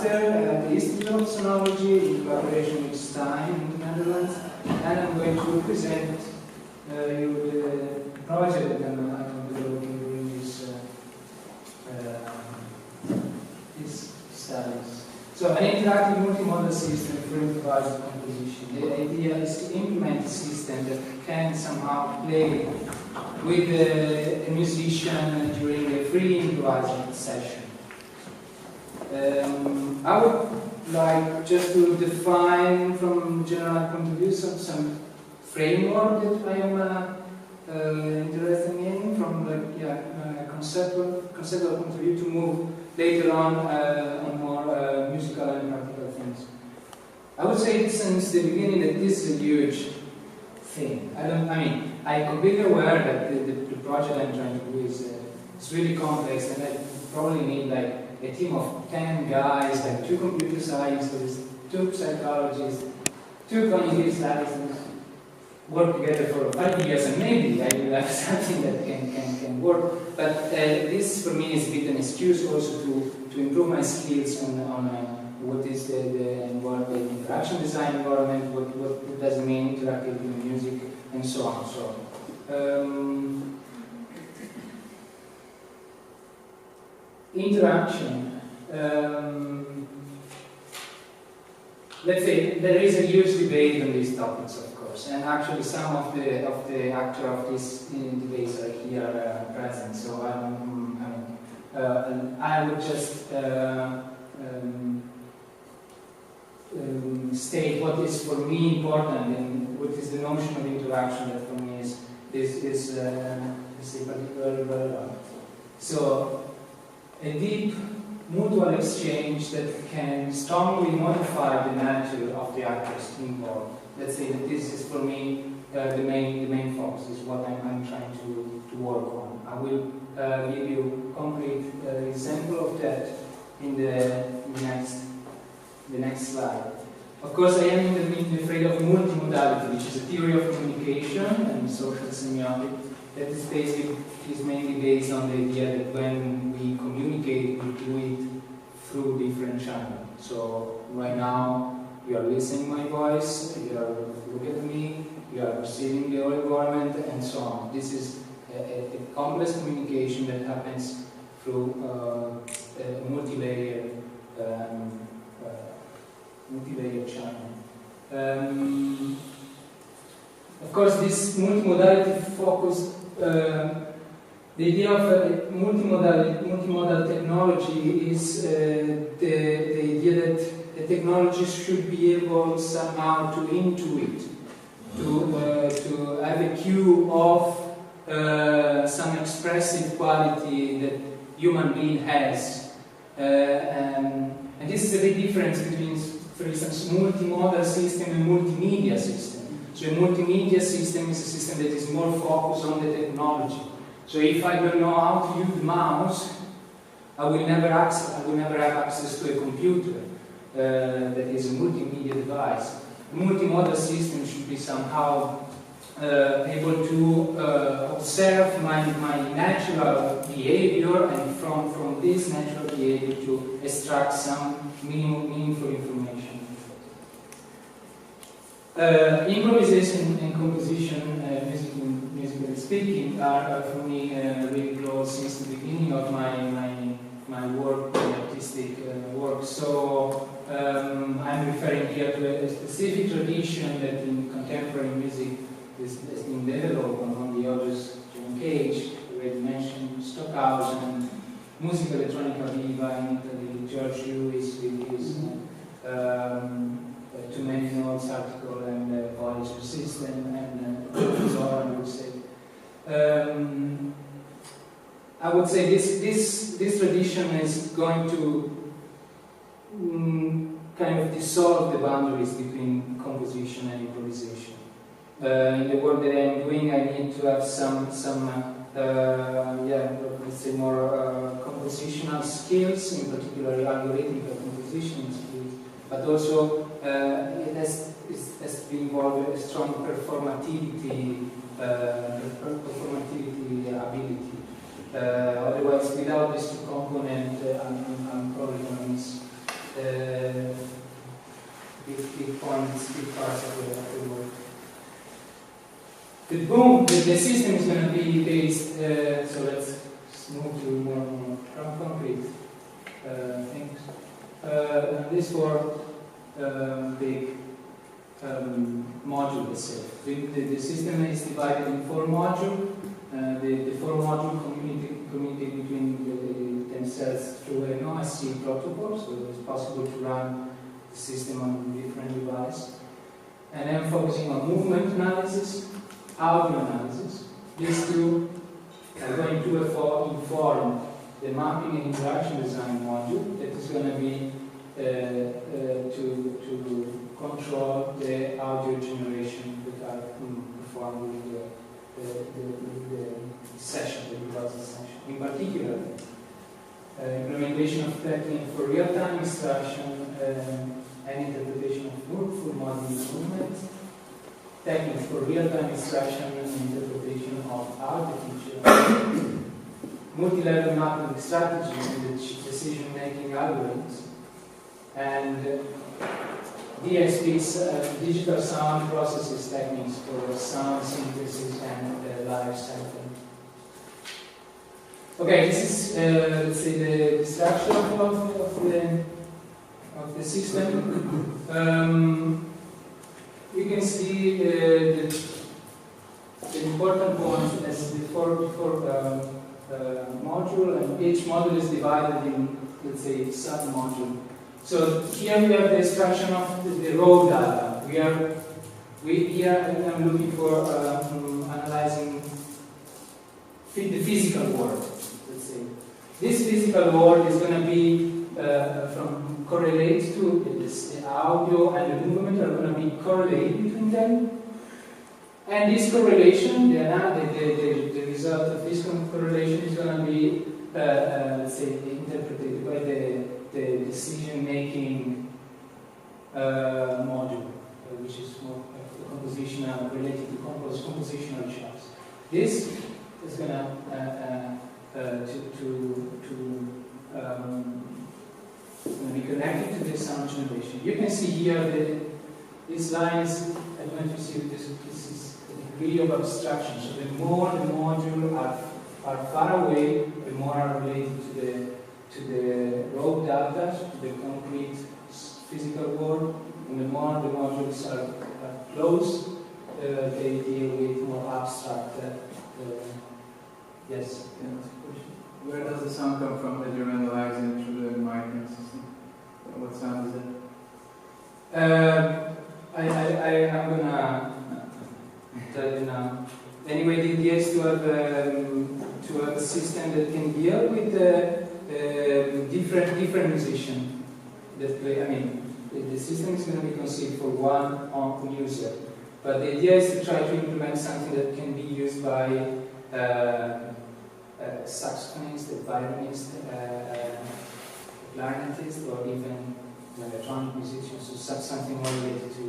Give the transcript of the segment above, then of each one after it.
Master at the Institute of Sonology in collaboration with Stein in the Netherlands, and I'm going to present you the project that I'm developing during these studies. So an interactive multimodal system for improvised composition. The idea is to implement a system that can somehow play with a musician during a free improvising session. I would like just to define from general point of view some framework that I am interested in, from the conceptual point of view, to move later on more musical and practical things. I would say since the beginning that this is a huge thing. I'm completely aware that the project I'm trying to do is really complex, and I probably need like a team of 10 guys, like 2 computer scientists, 2 psychologists, 2 cognitive scientists, work together for 5 years, and maybe I will have something that can work. But this for me is a bit an excuse also to improve my skills on what is the interaction design environment, what does it mean interactive music, and so on. So interaction. Let's say there is a huge debate on these topics, of course, and actually some of the actors of these debates are here present. So I would just state what is for me important and what is the notion of interaction that for me is particularly relevant. So a deep mutual exchange that can strongly modify the nature of the actors involved. Let's say that this is for me the main focus, is what I'm trying to work on. I will give you a concrete example of that in the next slide. Of course, I am in the field of multimodality, which is a theory of communication and social semiotics that is mainly based on the idea that when we communicate, we do it through different channels. So right now, you are listening to my voice, you are looking at me, you are perceiving the whole environment, and so on. This is a complex communication that happens through a multi-layer channel. Of course, this multimodality focus, the idea of a multimodal technology is the idea that the technology should be able somehow to intuit, to have a cue of some expressive quality that human being has. And this is a big difference between, for instance, multimodal system and multimedia system. So a multimedia system is a system that is more focused on the technology. So if I don't know how to use the mouse, I will never have access to a computer that is a multimedia device. A multimodal system should be somehow able to observe my natural behavior, and from this natural behavior to extract some meaningful information. Improvisation and composition, musically speaking, are for me really close since the beginning of my work, my artistic work. So I'm referring here to a specific tradition that in contemporary music has been developed among the others, John Cage, already mentioned, Stockhausen, Musica Elettronica Viva in Italy, George Lewis with his Too Many Notes article and Polish system, and Zora, I would say. I would say this tradition is going to kind of dissolve the boundaries between composition and improvisation. In the work that I'm doing, I need to have some let's say more compositional skills, in particular algorithmic composition skills, but also it has to be involved with a strong performativity ability. Otherwise, without these two components, I'm probably going to miss big points, big parts of the work. The boom, the system is going to be based, so let's move to more concrete things. These four big modules itself. The system is divided in four modules. The four modules communicate between themselves through an OSC protocol, so it's possible to run the system on different devices. And then focusing on movement analysis, audio analysis. These two are going to inform the mapping and interaction design module that is going to be to control the audio generation that are performed with the session, the device session. In particular, implementation of technique for real-time instruction and interpretation of full module movement, technique for real-time instruction and interpretation of audio feature, multi-level mapping strategy and decision-making algorithms, and DSP's digital sound processes techniques for sound synthesis and live sampling. Okay, this is let's say the structure of the system. You can see the important points as before module, and each module is divided in, let's say, sub-module. So here we have the extraction of the raw data. Here I'm looking for analyzing the physical world. Let's say this physical world is going to be correlate to the audio and the movement are going to be correlated between them. And this correlation, the result of this correlation is going to be, let's say, interpreted by the decision-making module, which is more compositional, related to compositional charts. This is going to be connected to the sound generation. You can see here that these lines, I don't know if you see this is a degree of abstraction. So the more the modules are far away, the more are related to the raw data, to the concrete physical world, and the more the modules are close, they deal with more abstract. Yes. Where does the sound come from that you're analyzing through the microphone system? What sound is it? I'm gonna tell you now. Anyway, the idea is to have a system that can deal with different musicians that play. I mean, the system is going to be conceived for one user, but the idea is to try to implement something that can be used by saxophonist, a violinist, clarinetist, or even electronic musicians, so something more related to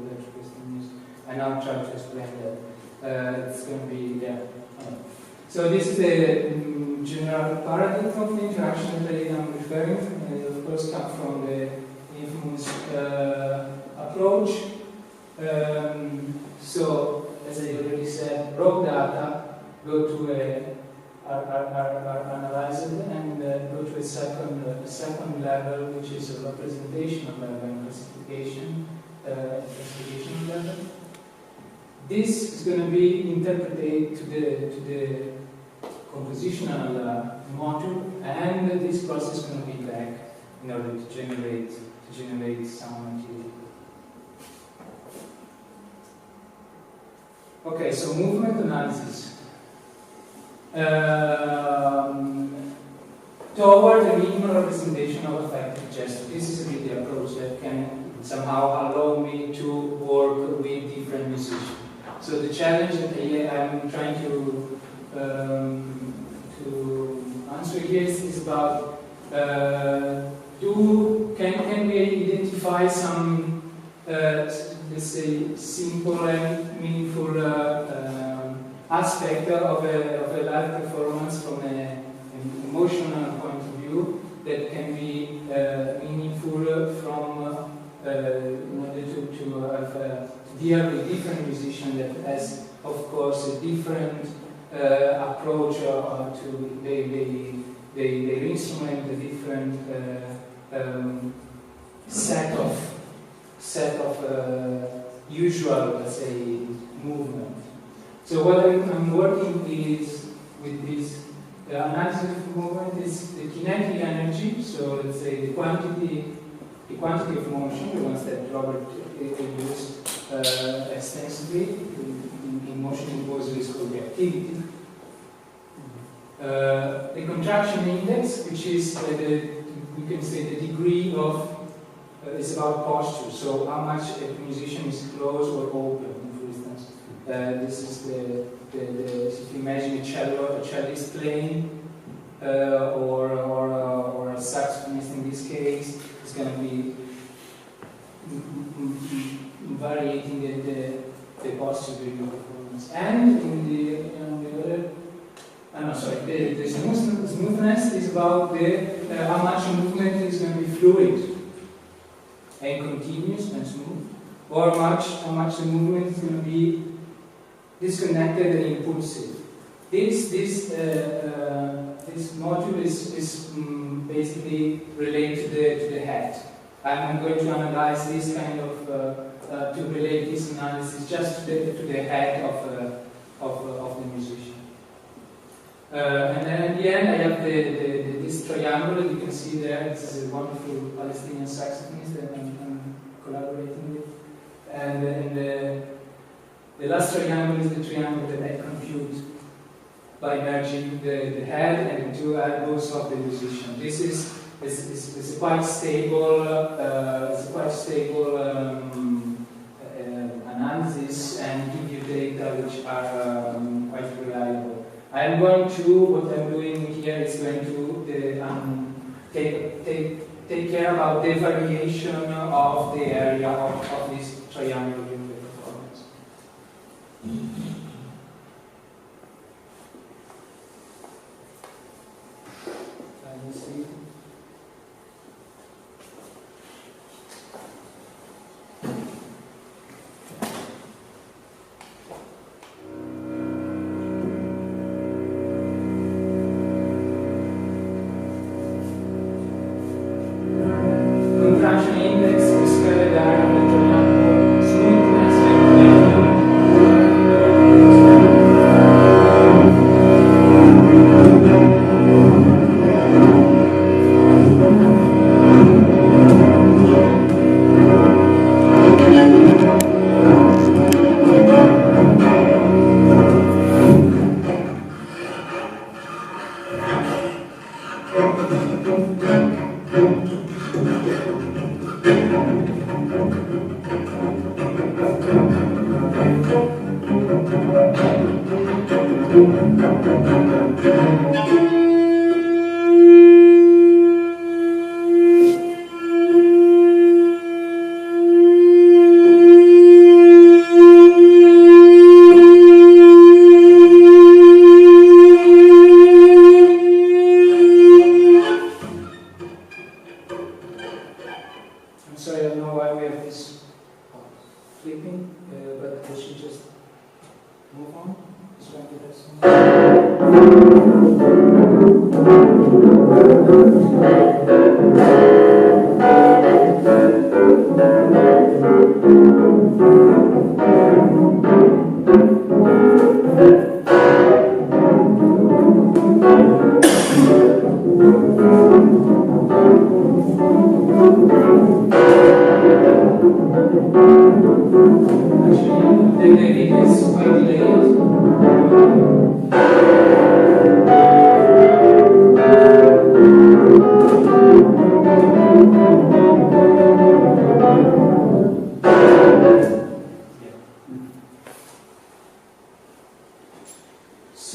electrical music. And I'll try to explain that. It's going to be there. So this is the general paradigm of the interaction that I'm referring to. It of course comes from the infamous approach. So, as I already said, raw data go to are analyzed and go to a second level, which is a representational level and classification level. This is going to be interpreted to the compositional module, and this process is going to be back in order to generate sound material. Okay, so movement analysis. Toward the minimal representation of affective gesture. This is really the approach that can somehow allow me to work with different musicians. So the challenge that I'm trying to answer here is about can we identify some let's say simple and meaningful aspect of a live performance from an emotional point of view that can be meaningful deal with different musicians that has, of course, a different approach to they instrument a different set of usual, let's say, movement. So what I'm working with this analysis of movement is the kinetic energy. So let's say the quantity of motion, the ones that Robert used extensively in motion composers is called the activity. The contraction index, which is we can say the degree of is about posture. So how much a musician is closed or open, for instance. This is if you imagine a cellist playing or a saxophonist in this case, it's going to be varying the posture during the performance. And in the other, the smoothness is about how much movement is going to be fluid and continuous and smooth, or how much the movement is going to be disconnected and impulsive. This module is basically related to the head. I'm going to analyze this kind of to relate this analysis just to the head of the musician. And then at the end, I have this triangle that you can see there. This is a wonderful Palestinian saxophonist that I'm collaborating with. And the last triangle is the triangle that I compute by merging the head and the two elbows of the musician. This is quite stable. It's a quite stable analysis and give you data which are quite reliable. What I'm doing here is going to take care about the variation of the area of this triangle during the performance. Can you see? Contraction index is scaled down of the triangle. Smoothness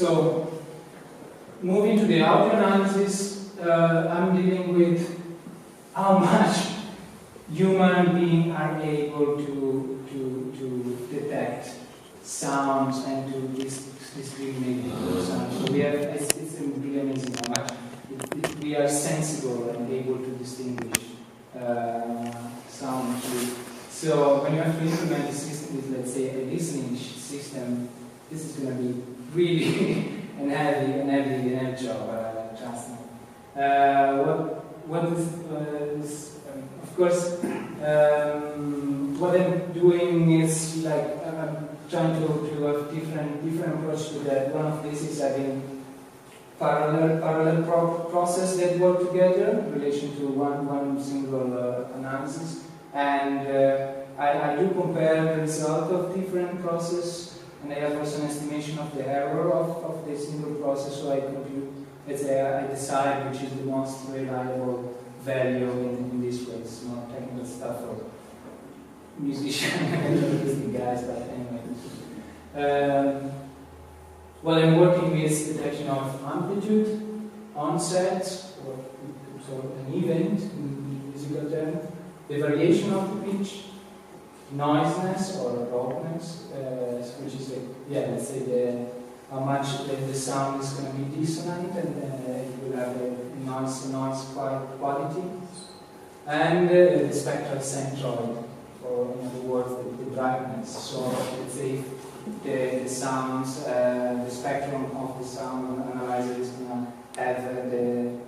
So, moving to the audio analysis, I'm dealing with how much human beings are able to detect sounds and to discriminate sounds. So it's really amazing how much we are sensible and able to distinguish sounds. So when you have to implement the system with, let's say, a listening system, this is going to be really an heavy job, trust me. What is of course, what I'm doing is like I'm trying to have different approach to that. One of these is having parallel process that work together in relation to one single analysis, and I do compare the result of different process, and I have also an estimation of the error of the single process, so I compute. Let's say I decide which is the most reliable value in this way. It's more technical stuff for musicians and guys, but anyway. Well, I'm working with detection of amplitude, onset, or so an event in musical term, the variation of the pitch, noisiness or roughness, which is let's say how much the sound is going to be dissonant, and it will have a noise quality, and the spectral centroid, or in other words, the brightness. So let's say the sounds, the spectrum of the sound analyzer is going to have the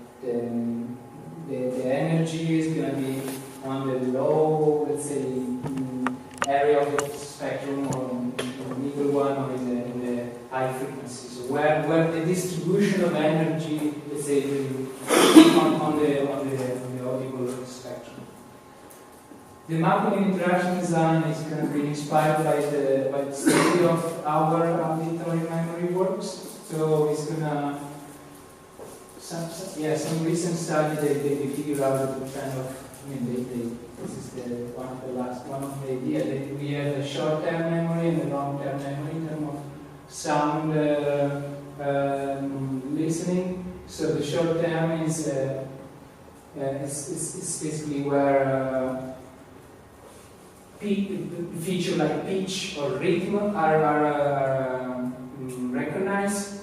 energy is going to be on the low, let's say, area of the spectrum, or in the middle one, or in the high frequency. So where the distribution of energy, let's say, on the audible spectrum. The mapping and interaction design is going to be inspired by the study of our auditory memory works. So it's gonna some recent study they figure out that the kind of this is one of the idea that we have a short-term memory and a long-term memory in terms of sound listening. So the short-term is basically where feature like pitch or rhythm are recognized,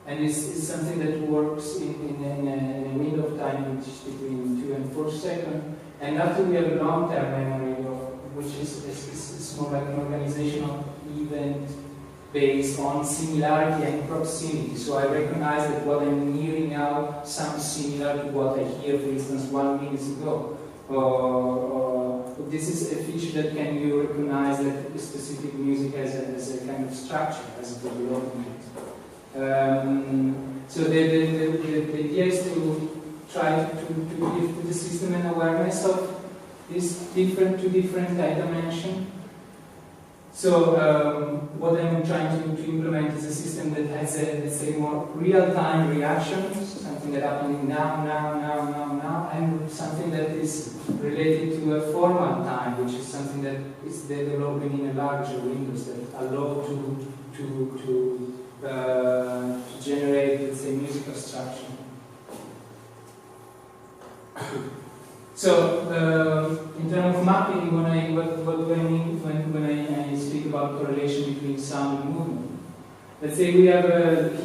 and it's something that works in a window of time which is between 2 and 4 seconds. And after we have a long-term memory, which is more like an organizational event based on similarity and proximity. So I recognize that what I'm hearing now sounds similar to what I hear, for instance, 1 minute ago. This is a feature that can you recognize that specific music has a kind of structure, as a development. So the idea is to try to give to the system an awareness of these two different dimensions. So what I'm trying to implement is a system that has a, let's say, more real-time reactions, something that happens now, and something that is related to a formal time, which is something that is developing in a larger windows that allow to generate, let's say, musical structure. So, in terms of mapping, what do I mean when I speak about correlation between sound and movement? Let's say we have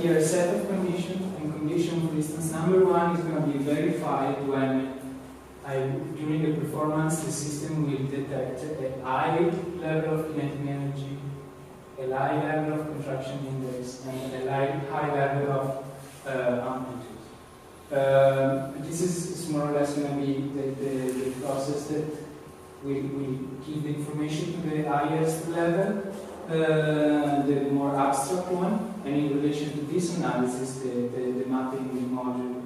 here a set of conditions, and condition, for instance, number 1 is going to be verified when during the performance the system will detect a high level of kinetic energy, a high level of contraction index, and a high level of amplitude. This is more or less going to be the process that we give the information to the highest level, the more abstract one, and in relation to this analysis, the mapping module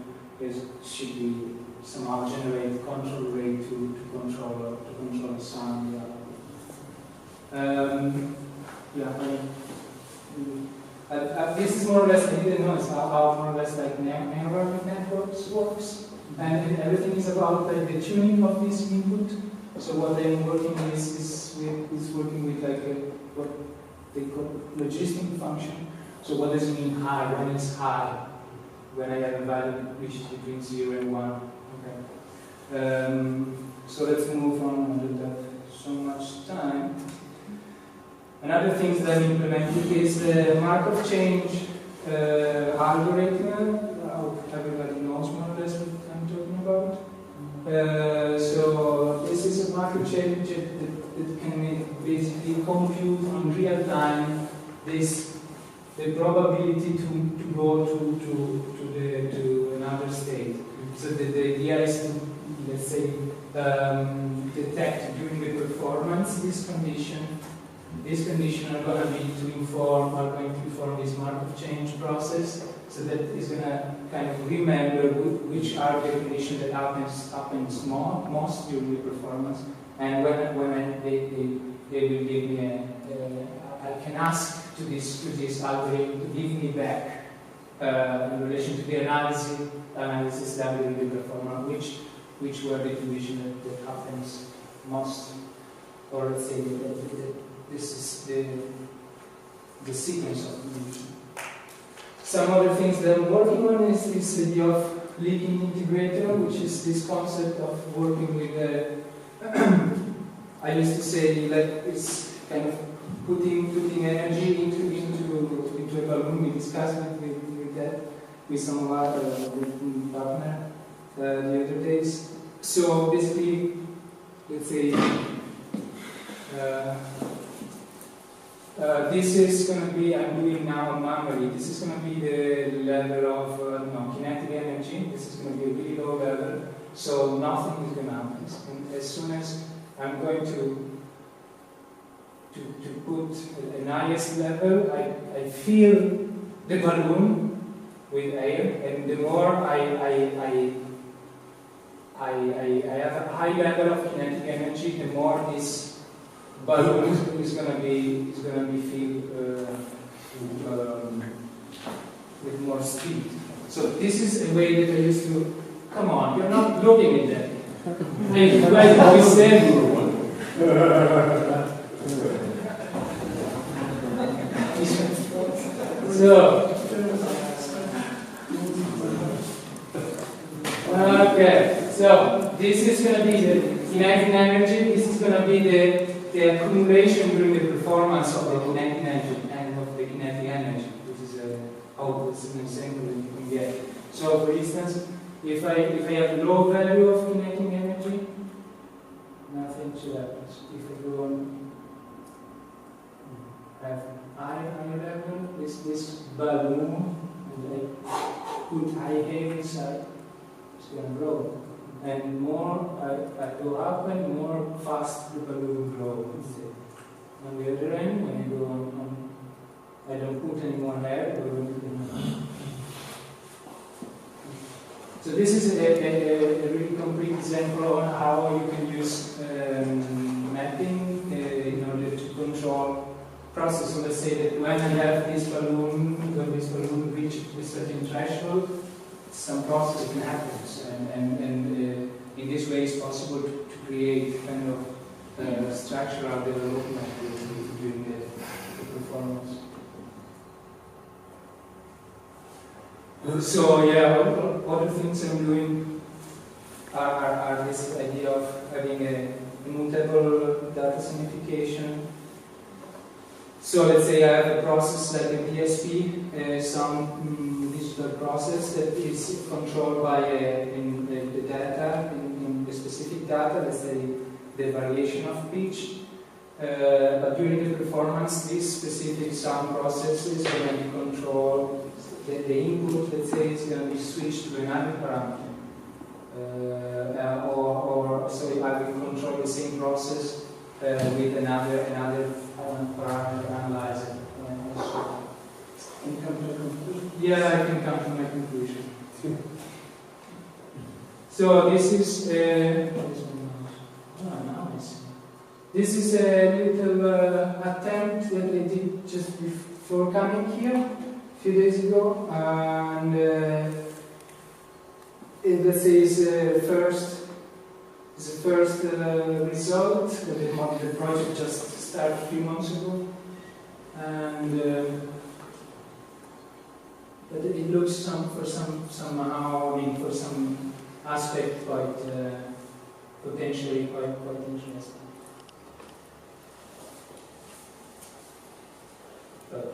should be somehow generate control rate to control the sound. This is more or less, I didn't know, it's how more or less like neural networks works, and everything is about the tuning of this input. So what I'm working with is working with like what they call logistic function. So what does it mean high? When it's high? When I have a value which is between 0 and 1. Okay. So let's move on. I don't have so much time. Another thing that I've implemented is the Markov change algorithm. Everybody knows more or less what I'm talking about. So this is a Markov change that that can basically compute in real time the probability to go to another state. So the idea is to, let's say, detect during the performance this condition. These conditions are going to inform this Markov change process. So that is going to kind of remember which are the conditions that happens most during the performance, and when they will give me I can ask to this algorithm to give me back in relation to the analysis done during the performance, which were the conditions that happens most, or let's say this is the sequence of conditions. Some other things that I'm working on is this idea of leaking integrator, which is this concept of working with I used to say like it's kind of putting energy into a balloon. We discussed with that with some of our partner the other days. So basically, let's say this is going to be, I'm doing now manually, this is going to be the level of kinetic energy. This is going to be a really low level, so nothing is going to happen. And as soon as I'm going to put an highest level, I fill the balloon with air, and the more I have a high level of kinetic energy, the more this balloon is going to be filled with more speed. So this is a way that I used to. Come on, you're not looking at that. Hey, like we said. So, okay. So this is going to be the kinetic energy. This is going to be the accumulation during the performance of the kinetic energy and of the kinetic energy. This is how this is an example that you can get. So, for instance, if I have a low value of kinetic energy, nothing should happen. If I go on, I have high level, this balloon, and I put high air inside, it's going to grow. And more I go up, and more fast the balloon grows. On the other end, when I go on I don't put any more air, so this is a really complete example on how you can use mapping in order to control process. So let's say that when I have this balloon, when this balloon reaches a certain threshold, some process can happen, and in this way it's possible to create kind of structural development during the performance. So yeah, other things I'm doing are this idea of having a mutable data signification. So let's say I have a process like a DSP, some digital process that is controlled by the data, in the specific data, let's say the variation of pitch. But during the performance, this specific sound process is going to be controlled. The input, let's say, is going to be switched to another parameter. Or so I will control the same process with another parameter analyzer. Can you come to a conclusion? Yeah, I can come to my conclusion. So this is this is a little attempt that I did just before coming here a few days ago, and let's say it's the first result. The project just started a few months ago, and but it looks somehow, I mean, for some aspect quite potentially quite interesting. But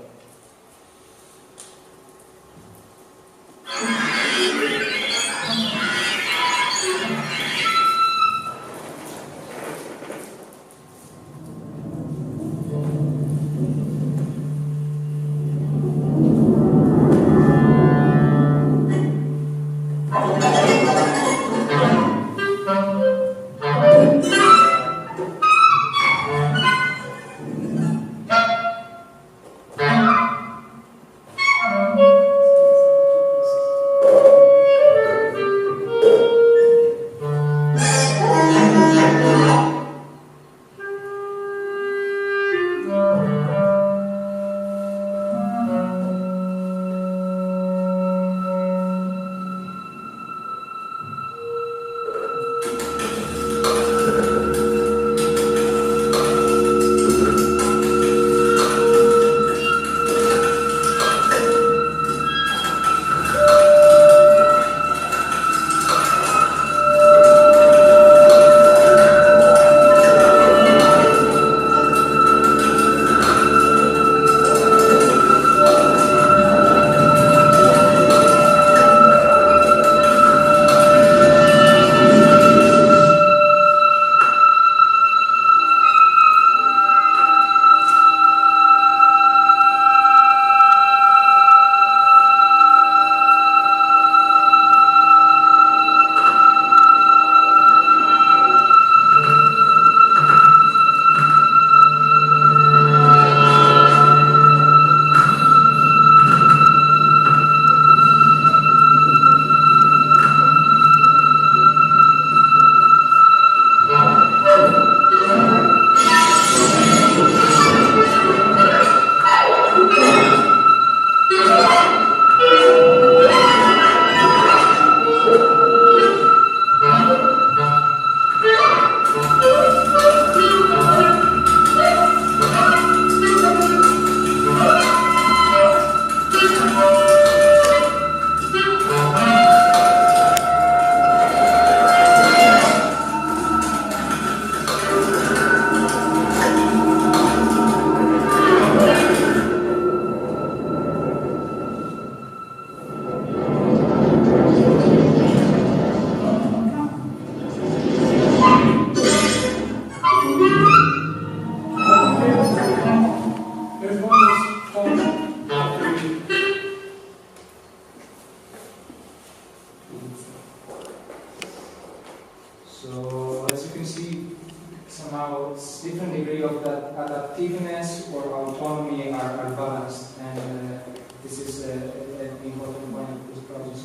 how different degree of that adaptiveness or autonomy are balanced, and this is an important point of this project,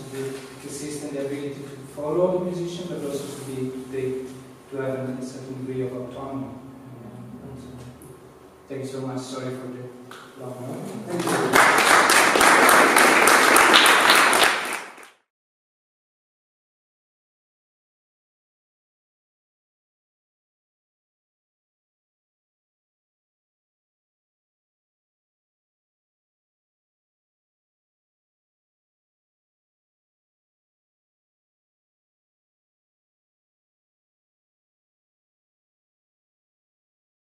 to assist in the ability to follow the musician, but also to have a certain degree of autonomy. Thank you so much. Sorry for the long one. Thank you.